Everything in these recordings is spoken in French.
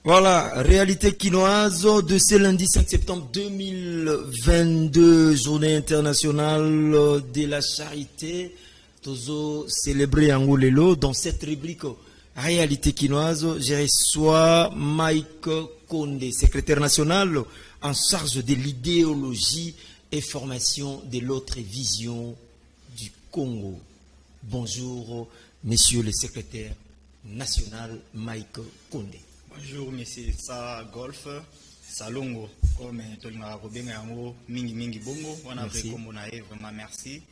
Voilà, réalité quinoise de ce lundi 5 septembre 2022, journée internationale de la charité. Tozo célébré en Olelo. Dans cette rubrique réalité quinoise, je reçois Mike Konde, secrétaire national en charge de l'idéologie et formation de l'autre vision du Congo. Bonjour, monsieur le secrétaire national Mike Konde. Bonjour, monsieur Sa Golf, Salongo, comme Tolina Robin Yango, Mingi Bongo, on a fait comme on a vraiment merci.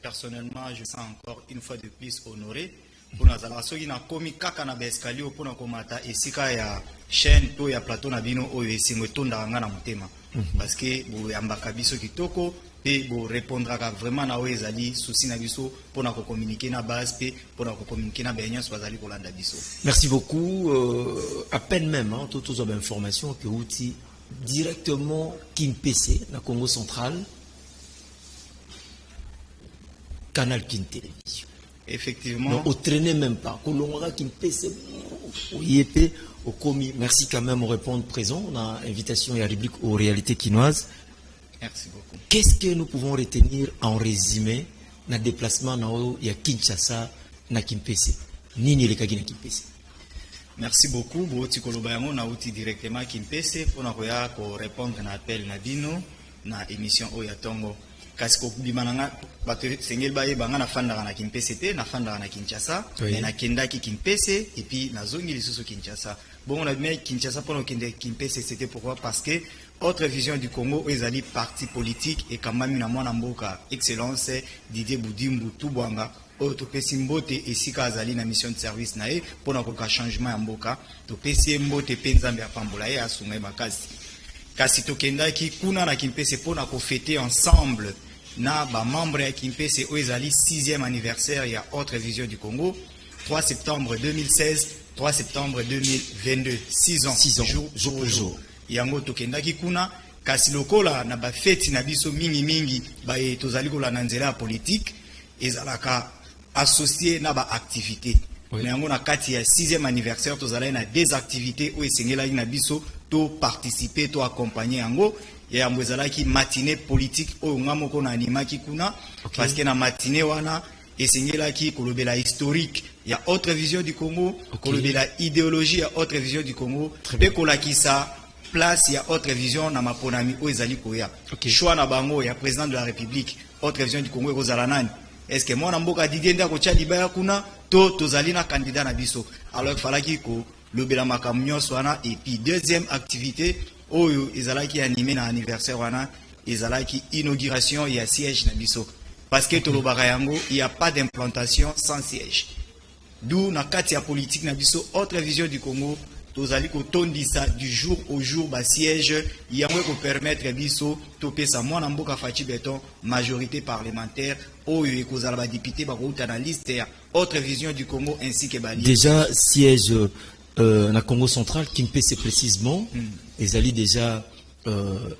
Personnellement, je sens encore une fois de plus honoré. Pour nous avoir ceux qui n'ont commis kaka na escalier pour nous commander et si qu'il y a chaîne to ya plateau na bino o esi ngotonda ngana mutema parce que vous ambaka biso kitoko et vous répondra vraiment na oezali souci na biso pour nous communiquer na base et pour nous communiquer na beignet soazali kolanda biso. Merci beaucoup. À peine même, hein, toutes les informations que vous directement Kimpese, na Congo central, Canal Kin Télévision. Effectivement. Non, au traîner même pas. Kolonga Kimpese, au IEP, au Komi. Merci quand même au répondre présent. On a invitation et à rubrique aux réalités quinoises. Merci beaucoup. Qu'est-ce que nous pouvons retenir en résumé na déplacement na ya Kinshasa na Kimpese? Nini le kagi na Kimpese? Merci beaucoup. Boti Kolobayamo na outi directement Kimpese pour na koya ko répondre na appel na bino na émission Oya Tongo. Kasi ko bimananga bato sengel baye banga na fanda na Kimpese te na fanda na Kinshasa mais na kendaki Kimpese et puis na zongi lisusu Kinshasa. Bon on a mis Kinshasa pour no kende Kimpese, c'était pourquoi parce que autre vision du Congo ezali parti politique et quand même na mwana mboka excellence Didier Boudimbu Tubwanga to pesi mbote esika azali na mission de service na e pour na koka changement ya mboka to pesi mbote pe nzambe apambola ye asunga makasi kasi to kendaki kuna na Kimpese pour na ko fêter ensemble na ba membre ya Kimpese o ezali 6e anniversaire ya autre vision du Congo 3 septembre 2016 3 septembre 2022 6 ans jour pour jour yango to kendaki kuna kasi lokola na ba fête na biso mingi ba tozali kola na nzela ya politique ezalaka associé na ba activité mais yango na kati ya 6e anniversaire tozala na des activités o esengela na biso to participer to accompagner yango ya mbwezalaki matinée politique o ngamoko na animaki kuna parce que na matinée wana esengelaki kolobela historique ya autre vision du Congo kolobela idéologie ya autre vision du Congo pe kolakisa place ya autre vision na maponami o ezali koya choix na bango ya président de la République autre vision du Congo ekozala nani est-ce que mwana mboka Didier Nda ko libaya kuna to tozali na candidat na biso alors falaki ko lobela makamnyo swana et puis deuxième activité oyo ezalaki animé na anniversaire wana ezalaki inauguration ya siège na biso parce que tolobaka yango il y a pas d'implantation sans siège d'où na kati ya politique na biso autre vision du Congo tozali ko tondisa du jour au jour ba siège yango ko permettre biso to pesa mwana mboka Fachi Beton majorité parlementaire oyo ekozala ba député ba ko na liste ya autre vision du Congo ainsi que bali déjà siège na Congo central Kimpese précisément ezali déjà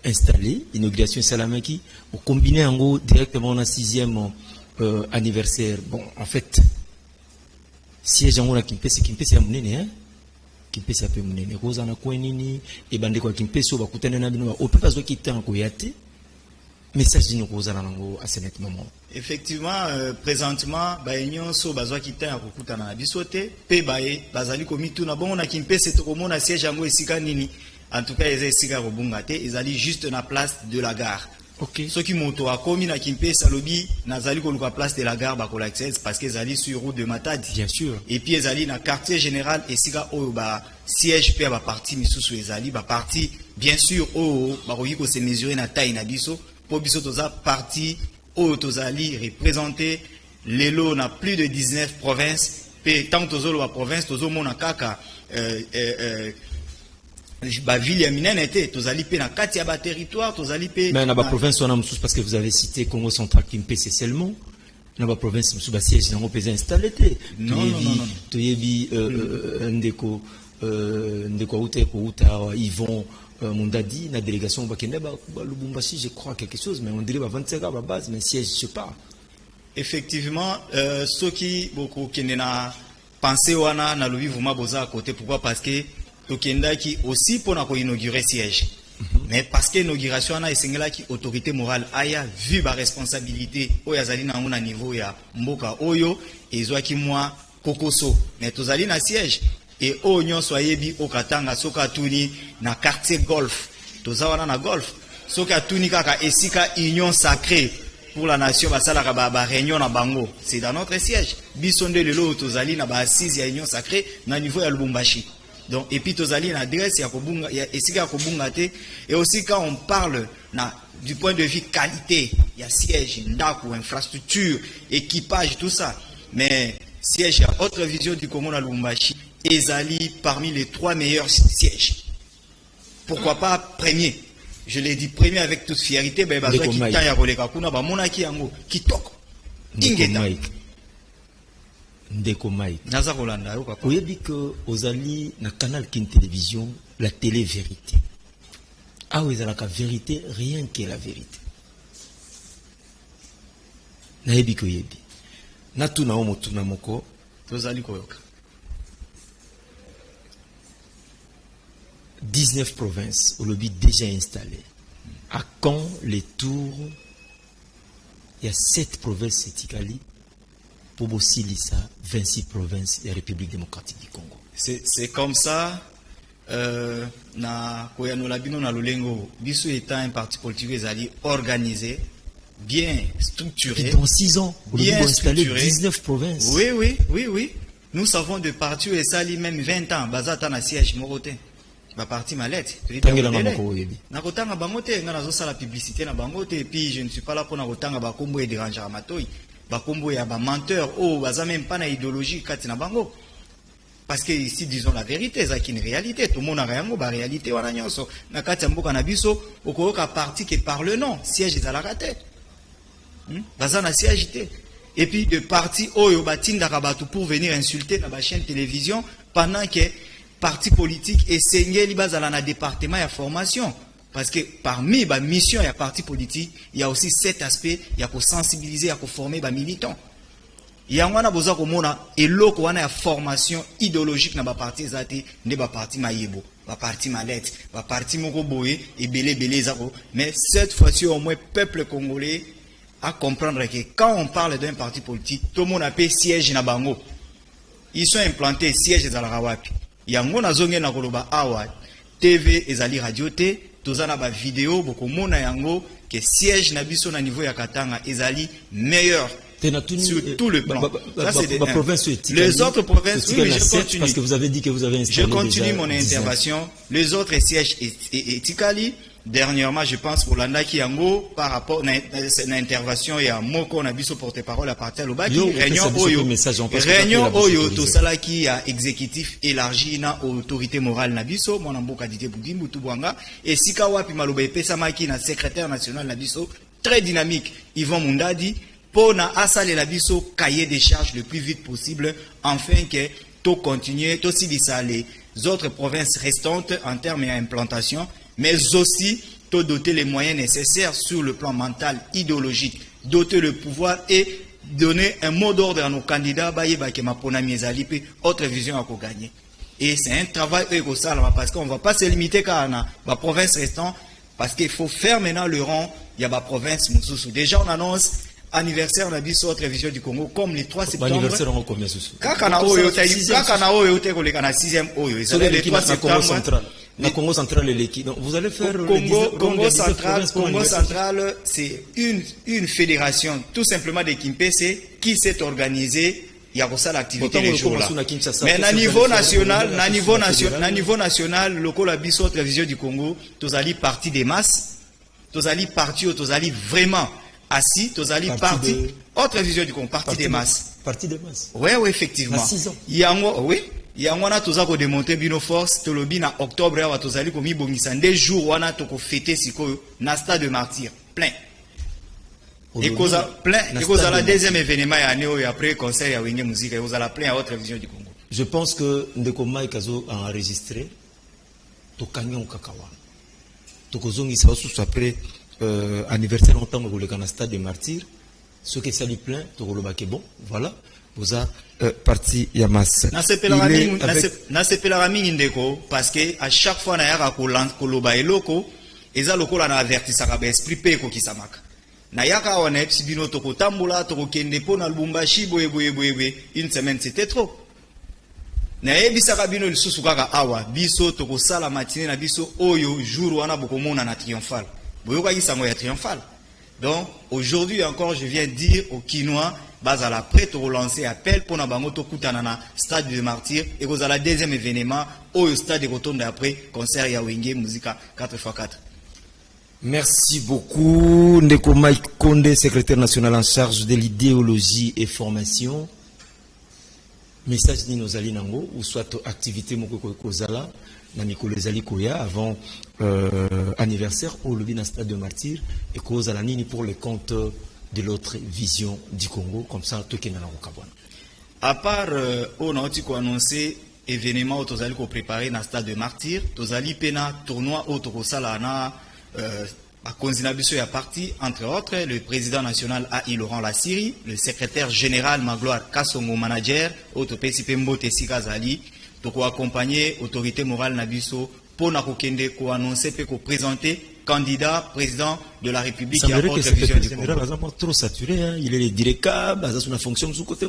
installé inauguration salamaki au combiné yango directement na 6e anniversaire. Bon en fait siège yango na Kimpese ya munene hein Kimpese ape munene koza na kwenini e bande kwa Kimpese bakutana na bino o pe pas ki tanko yate message dino koza na nango à ce moment. Effectivement présentement ba union so bazwa ki tanko kutana na bisote pe bae bazali komitu na bongo na Kimpese to komona siège yango esika nini en tout cas ezali esika robunga te ezali juste na place de la gare. OK. Ceux qui montent à Komi na Kimpese lobby nazali ko luka place de la gare ba ko l'accès parce que ezali sur route de Matadi. Bien sûr. Et puis ezali na quartier général esika oyo ba siège pe ba parti misusu ezali ba parti bien sûr oyo ba ko yiko se mesurer na taille na biso po biso toza parti oyo tozali représenter lelo na plus de 19 provinces pe tant tozolo ba province tozo mona kaka ba ville ya minene te tozali pe na kati ya ba territoire tozali pe mais na ba province wana msusu parce que vous avez cité Congo central Kimpese seulement na ba province msusu ba siège nango pesa installé te non toyebi ndeko ute ko uta Yvon Mondadi na délégation bakende ba Lubumbashi je crois quelque chose mais on dirait ba 25 à base mais siège je sais pas effectivement ceux qui beaucoup kende na penser wana na lobi vuma boza à côté pourquoi parce que tokendaki aussi pour inaugurer siège. Mais parce que l'inauguration a une autorité morale aya vu la responsabilité au yazali na nguna niveau ya mboka oyo ezwaki moi kokoso mais tozali na siège et o nyon soyebi o katanga soka tuni na quartier golf tozawana na golf soka tuni kaka esika union sacrée pour la nation basala ba réunion na bango c'est dans notre siège bisonde lelo tozali na ba assise ya union sacrée na niveau ya Lubumbashi. Donc, et puis, tozali une adresse, il y a et aussi quand on parle du point de vue qualité, il y a siège, ndaku, infrastructure, équipage, tout ça. Mais siège, il y a autre vision du Congo à Lubumbashi, ezali parmi les 3 meilleurs sièges. Pourquoi pas premier? Je l'ai dit premier avec toute fierté, ben, parce qu'il y a roleka kuna, ba monaki yango, kitoko, ingeta. Ndeko Mike. Vous avez dit que Ozali na canal Kin Télévision, la télé vérité. Ah oui, la vérité, rien que la vérité. Naebi ko yebi. Natu na omo tuna moko. Ozali koyoka. 19 provinces, au lobby déjà installé. À quand les tours? Il y a 7 provinces Etikali. Pour aussi lisa 26 provinces de la République démocratique du Congo. C'est comme ça. Na koyano labino na lulengo biso étant un parti politique ezali organisé, bien structuré. Et dans 6 ans, vous avez installé 19 provinces. Oui. Nous savons de partis et ça même 20 ans. Bazata na siège morote. Ba parti malette. Na kotanga bangote nga nazo sala publicité na bangote et puis je ne suis pas là pour na kotanga ba kombo et déranger matoi. Bakombo ya ba menteur oh baza même pas na idéologie kati na bango parce que ici disons la vérité ça qui une réalité tout le monde a rien ba réalité wana nyonso na kati ya mboka na biso okoyoka parti que par le nom siège ezala raté baza na siège té et puis de parti oyo batindaka batu pour venir insulter na ba chaîne télévision pendant que parti politique esengeli bazala na département ya formation. Parce que parmi les missions et les partis politiques, il y a aussi cet aspect, il y a pour sensibiliser, il y a pour former les militants. Il y a besoin de la formation idéologique dans les partis, dans les partis maïebo, les partis malette, les partis mokoboé et belé zaro. Mais cette fois-ci, au moins, le peuple congolais a comprendre que quand on parle d'un parti politique, tout le monde appelle siège na bango. Ils sont implantés siège dans la rawapi. Il y a un zone na koloba awa TV ezali radio té. Tozana ba vidéo boko mona yango que siège na biso na niveau ya Katanga ezali meilleur sur tout le plan. Les autres provinces, oui, je continue. Parce que vous avez dit que vous avez installé. Je continue mon intervention. Les autres sièges Etikali. Dernièrement, je pense pour l'Andaki Yango par rapport à l'intervention, il y a Moko Nabiso porte-parole à partir de l'Obaki. Réunion Oyo, tout ça qui a exécutif élargi na autorité morale Nabiso, mon amboka Didier Bougimbu Tubwanga, et Sikawa Pimalobe Pesamaki, na secrétaire national Nabiso, très dynamique, Yvon Mundadi, pour na asale Nabiso, cahier des charges le plus vite possible, afin que tout continue, tout si les autres provinces restantes en termes d'implantation, mais aussi de doter les moyens nécessaires sur le plan mental, idéologique, doter le pouvoir et donner un mot d'ordre à nos candidats, autre vision à gagner. Et c'est un travail parce qu'on ne va pas se limiter qu'à la province restante, parce qu'il faut faire maintenant le rang, il y a la province Moussoussou. Déjà on annonce anniversaire on a dit sur autre vision du Congo comme les 3 septembre. Anniversaire on combien ce soir? Kakana Oyo, Kakana Oyo, le 6e Oyo. Le 3 septembre. La Congo centrale et l'équipe. Vous allez faire Congo central, c'est une fédération tout simplement de Kimpese qui s'est organisée. Il y a ça l'activité les jours là. Mais à niveau national, le local abisso autre vision du Congo, tous allez parti des masses, tous allez parti, tous allez vraiment assis, tous allez parti autre vision du Congo, parti des masses. Parti des masses. Oui, effectivement. À 6 ans. Il y a oui. Il y a un toza ko démonter bino force to lobi na octobre wa tozali ko mi bongisa 2 jours wana to ko fêter siko na stade de martyr plein. Et cause plein et cause la deuxième événement ya année après concert ya Wenge musique et cause la plein à autre vision du Congo. Je pense que Ndeko Mike Kazo a enregistré to kanyon kakawa. To kozongi sa sous après anniversaire longtemps au le stade de martyr. Ce que ça lui plaît to ko lobake bon voilà. Vous avez parti Yamas. Na sepela mingi ndeko parce que à chaque fois na yaka koloba eloko eza lokola na avertissaka ba esprit pe ko kisamaka. Na yaka wana bino toko tambola toko kende po na Lubumbashi boye une semaine c'était trop. Na yebisaka bino lisusu kaka awa biso toko sala matinée na biso oyo jour wana bokomona na triomphal. Boyoka kisango ya triomphal. Donc aujourd'hui encore je viens dire aux Kinois base à la prête au relancer appel pour na bango to kutana na stade de Martyrs et cause à la deuxième événement au stade de retourne après concert ya Wenge Musica 4x4. Merci beaucoup Ndeko Mike Konde, secrétaire national en charge de l'idéologie et formation. Message ni nozali nango ou soit activité moko kozala na mikolo ezali koya avant anniversaire au lobby na stade de Martyrs et cause à la nini pour le compte de l'autre vision du Congo, comme ça, tout est dans le. À part, on a annoncé événement où nous allons préparer dans le stade de Martyrs, nous allons pena tournoi où nous allons à Konzinabiso et à partie, entre autres, le président national A.I. Laurent Lassiri, le secrétaire général Magloire Kassongo Manager, Autopesipe Mbote Sikazali, pour accompagner l'autorité morale Nabiso pour nous annoncer et présenter candidat président de la République qui apporte la vision du Congo. Trop saturé, hein? Il est le directeur, il a une fonction sous côté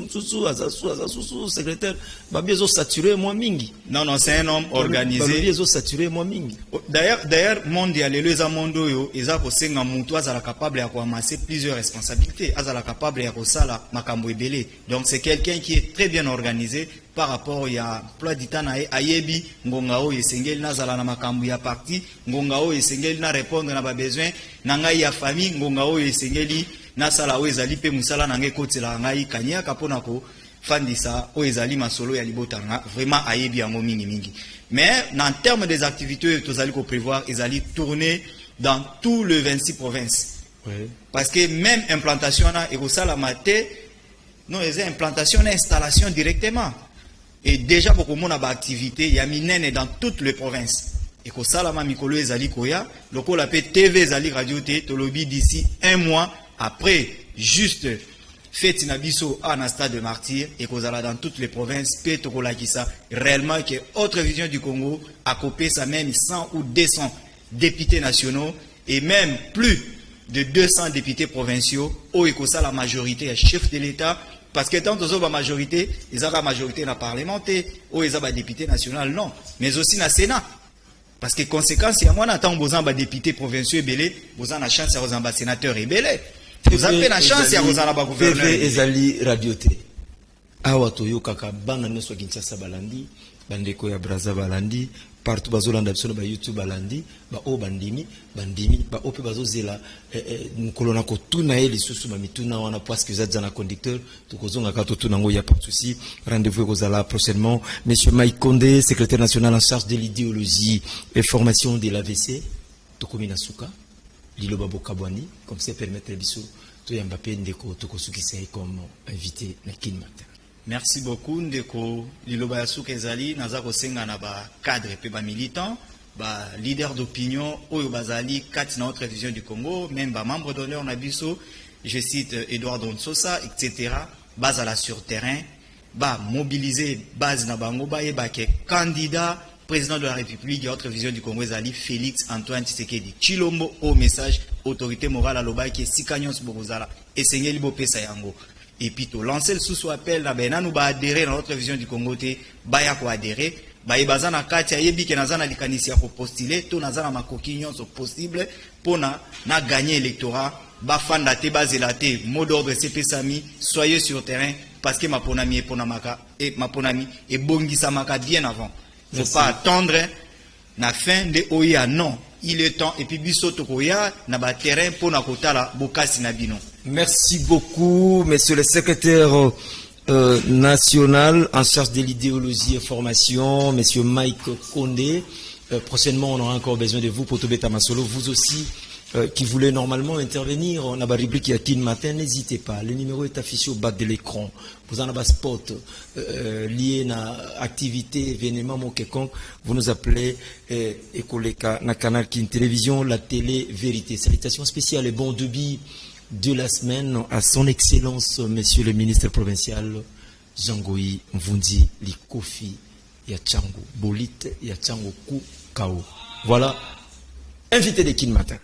secrétaire, il est saturé moi mingi. Non, c'est un homme organisé. Il est saturé moi mingi. D'ailleurs, mondial les amondo yo, ils ont posé un monto capable de ramasser plusieurs responsabilités, ils capable de sala makambo ebele. Donc c'est quelqu'un qui est très bien organisé par rapport à plat d'itana ayebi ngongao yesengeli nazala na makambo ya parti ngongao yesengeli na répondre na ba besoin na ngai ya famille ngongao yesengeli na sala o ezali pe musala na ngai kotela ngai kanya kapona ko fandisa o ezali masolo ya libotanga vraiment ayebi yango mingi mais en termes des activités que tozali ko prévoir ezali tourner dans tout le 26 provinces. Oui. Parce que même implantation na ekosala mate non les implantation et installation directement. Et déjà pour mon activité, il y a minene dans toutes les provinces. Et que salama mikolo ezali koya, loko la TV ezali radio te tolobi d'ici un mois après juste fête nabiso à stade de Martyrs et que zala dans toutes les provinces pe tokola kisa réellement que autre vision du Congo a copé ça même 100 ou 200 députés nationaux et même plus de 200 députés provinciaux au ekosa la majorité chef de l'État. Parce que tant que la majorité, ils ont la majorité dans le Parlement, ou ils ont la député national, non. Mais aussi dans le Sénat. Parce que conséquence, il y a moins de temps que vous avez des députés provinciaux et belé, vous avez la chance de vous sénateurs et belé. Vous avez la chance de vous avoir gouverneur. PV Ezali radioté. Awa toyo kaka bana neso Kinshasa balandi, bandeko ya Braza balandi, partout bazolanda biso ba YouTube balandi, ba o bandimi, ba o pe bazozela mukolona ko tuna eli susu ba mituna wana parce que za na conducteur tokozonga ka totuna ngo ya pas de souci. Rendez-vous kozala prochainement monsieur Mike Konde, secrétaire national en charge de l'idéologie et formation de l'AVC, tokomina suka, liloba bokabwani, comme ça permettre biso to ya Mbappé ndeko tokosukisa comme invité na Kin Matin. Merci beaucoup ndeko liloba ya suka ezali naza kosenga na ba cadre pe ba militant ba leader d'opinion oyo bazali kati na autre vision du Congo même ba membre d'honneur na biso je cite Edouard Donsosa etc. bazala sur terrain ba mobiliser base na bango ba yeba ke candidat président de la République et autre vision du Congo ezali Félix Antoine Tshisekedi Chilombo au message autorité morale à loba ke sikanyos bozala esengeli bo pesa yango. Et puis, tu lancer le sous-appel, nous va adhérer dans notre vision du Congo, baya ko adhérer, baye bazana katia yebi ke nazana likanisi ya ko postuler, to nazana makokinyon so possible pour na gagner électorat, ba fanda te bazela te, mot d'ordre CP Sami, soyez sur terrain parce que ma ponami et ponamaka et ma ponami et bongisa maka bien avant. Faut pas attendre na fin de oya non. Il est temps et puis biso tokoya na ba terrain pour na kotala bokasi na bino. Merci beaucoup, monsieur le secrétaire national en charge de l'idéologie et formation, monsieur Mike Konde. Prochainement, on aura encore besoin de vous pour Tobeta Masolo. Vous aussi, qui voulez normalement intervenir, on a la rubrique qui a Kin Matin, n'hésitez pas. Le numéro est affiché au bas de l'écran. Vous en avez un spot lié à activité, événement, ou quelconque. Vous nous appelez Ekoleka, na canal Kin Télévision, la télé vérité. Salutations spéciales et bon début de la semaine à son excellence, monsieur le ministre provincial Jangoi Mvundi Likofi ya Tchango Bolite ya Tchango Ku Kao. Voilà, invité de Kin Matin.